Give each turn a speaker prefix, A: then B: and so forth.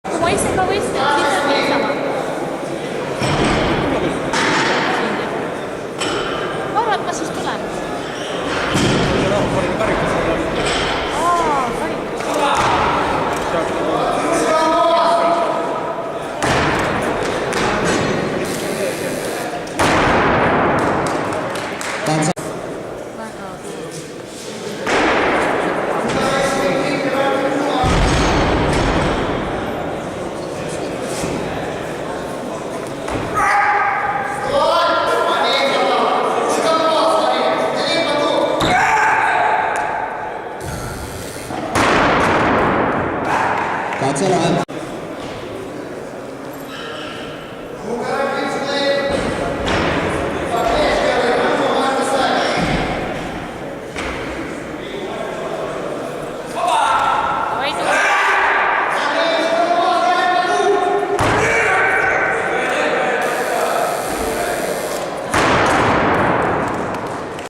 A: Kumain ka wis, kita din sama. Varat masistulan. Oh, sorry.
B: Bansa Kaçaran